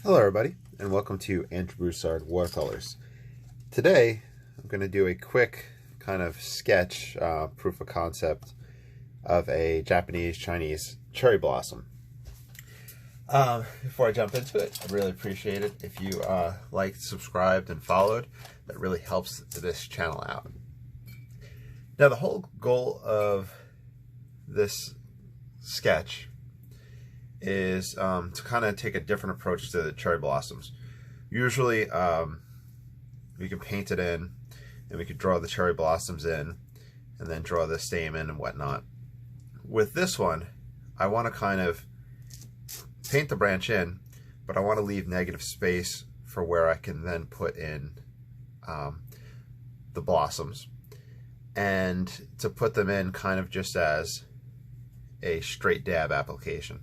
Hello everybody, and welcome to Andrew Broussard Watercolors. Today I'm going to do a quick kind of sketch, proof of concept of a Japanese Chinese cherry blossom. Before I jump into it, I'd really appreciate it if you liked, subscribed, and followed. That really helps this channel out. Now the whole goal of this sketch is to kind of take a different approach to the cherry blossoms. Usually we can paint it in and we could draw the cherry blossoms in and then draw the stamen and whatnot. With this one, I want to kind of paint the branch in, but I want to leave negative space for where I can then put in the blossoms, and to put them in kind of just as a straight dab application.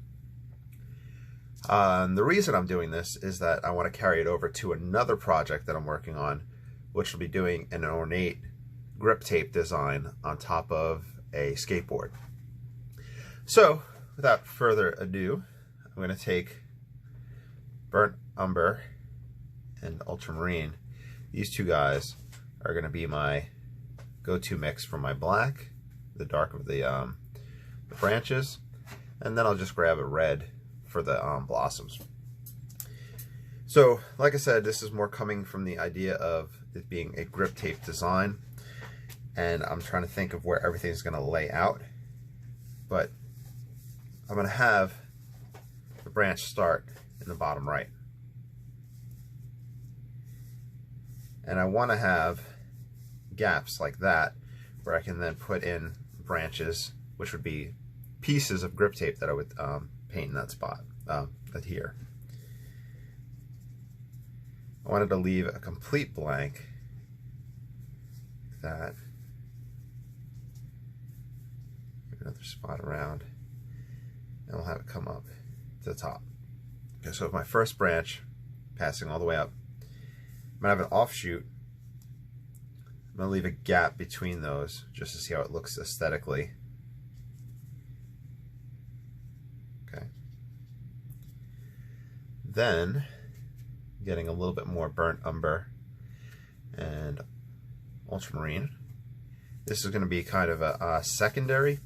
The reason I'm doing this is that I want to carry it over to another project that I'm working on, which will be doing an ornate grip tape design on top of a skateboard. So, without further ado, I'm going to take burnt umber and ultramarine. These two guys are going to be my go-to mix for my black, the dark of the branches, and then I'll just grab a red for the blossoms. So, like I said, this is more coming from the idea of it being a grip tape design, and I'm trying to think of where everything's going to lay out. But I'm going to have the branch start in the bottom right, and I want to have gaps like that where I can then put in branches, which would be pieces of grip tape that I would paint in that spot, here. I wanted to leave a complete blank like that. Give another spot around, and we'll have it come up to the top. Okay, so with my first branch passing all the way up, I'm going to have an offshoot. I'm going to leave a gap between those just to see how it looks aesthetically. Okay. Then, getting a little bit more burnt umber and ultramarine. This is going to be kind of a secondary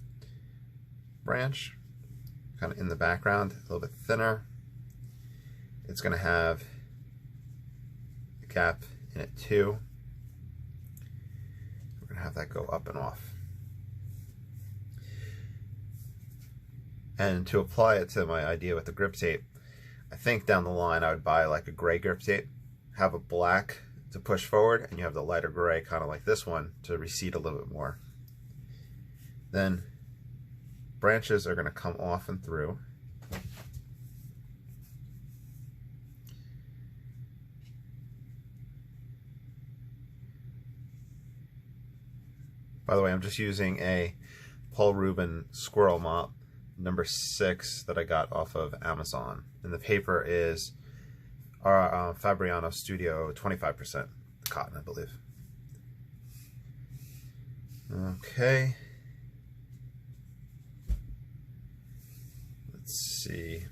branch, kind of in the background, a little bit thinner. It's going to have a gap in it too. We're going to have that go up and off. And to apply it to my idea with the grip tape, I think down the line I would buy like a gray grip tape, have a black to push forward, and you have the lighter gray, kind of like this one, to recede a little bit more. Then branches are going to come off and through. By the way, I'm just using a Paul Rubin squirrel mop number 6 that I got off of Amazon, and the paper is Fabriano Studio 25% cotton, I believe. Okay, let's see.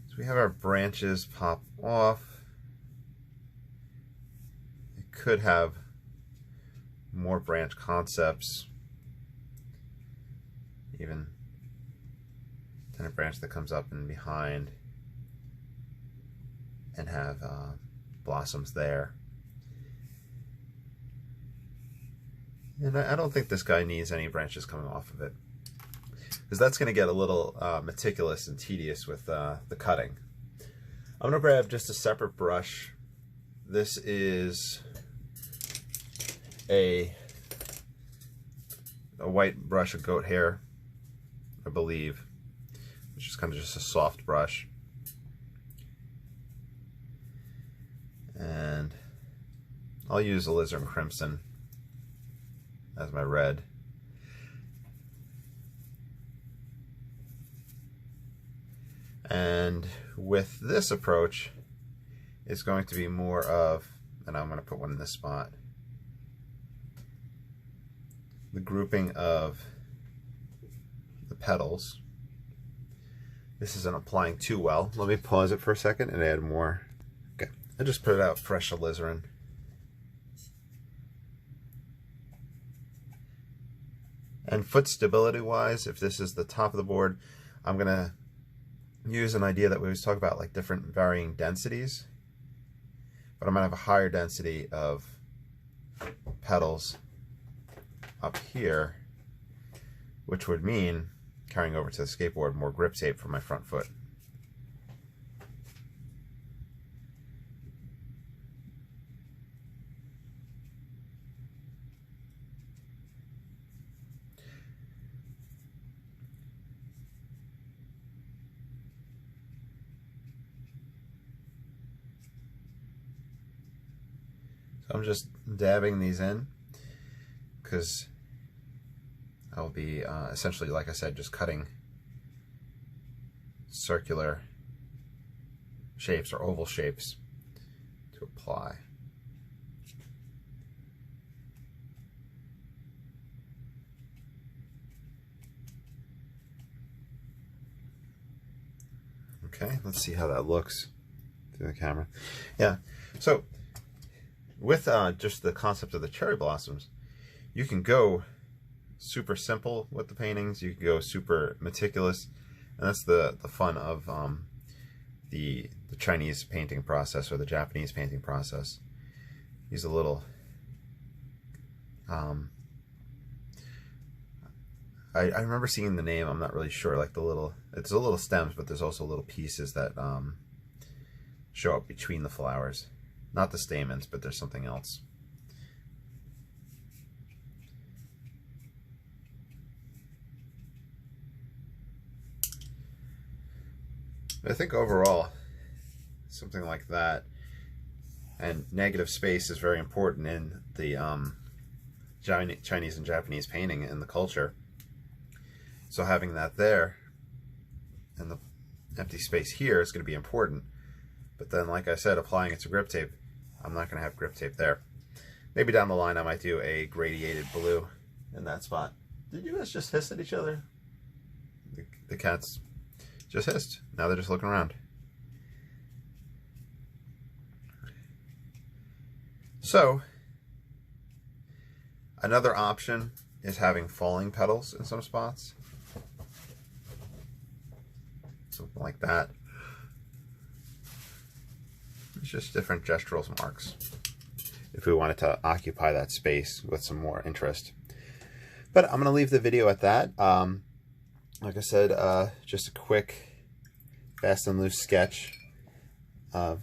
So we have our branches pop off. It could have more branch concepts, even a branch that comes up and behind and have blossoms there. And I don't think this guy needs any branches coming off of it, because that's going to get a little meticulous and tedious with the cutting. I'm going to grab just a separate brush. This is a white brush of goat hair, I believe, which is kind of just a soft brush. And I'll use alizarin crimson as my red. And with this approach, it's going to be more of, and I'm going to put one in this spot, the grouping of the petals This isn't applying too well. Let me pause it for a second and add more. Okay, I just put it out fresh alizarin. And foot stability wise, if this is the top of the board, I'm gonna use an idea that we always talk about, like different varying densities. But I'm gonna have a higher density of petals up here, which would mean carrying over to the skateboard more grip tape for my front foot. So I'm just dabbing these in because I'll be essentially, like I said, just cutting circular shapes or oval shapes to apply. Okay, let's see how that looks through the camera. Yeah, so with just the concept of the cherry blossoms, you can go super simple with the paintings, you can go super meticulous, and that's the fun of the Chinese painting process or the Japanese painting process. Use a little I remember seeing the name, I'm not really sure, like it's a little stems, but there's also little pieces that show up between the flowers. Not the stamens, but there's something else. I think overall, something like that, and negative space is very important in the Chinese and Japanese painting and the culture. So having that there and the empty space here is going to be important. But then, like I said, applying it to grip tape, I'm not going to have grip tape there. Maybe down the line I might do a gradiated blue in that spot. Did you guys just hiss at each other? The cats just hissed. Now they're just looking around. So, another option is having falling petals in some spots. Something like that. It's just different gestural marks if we wanted to occupy that space with some more interest. But I'm going to leave the video at that. Like I said, just a quick, fast and loose sketch of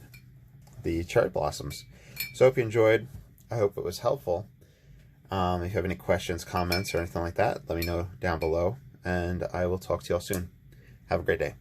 the cherry blossoms. So I hope you enjoyed. I hope it was helpful. If you have any questions, comments, or anything like that, let me know down below, and I will talk to you all soon. Have a great day.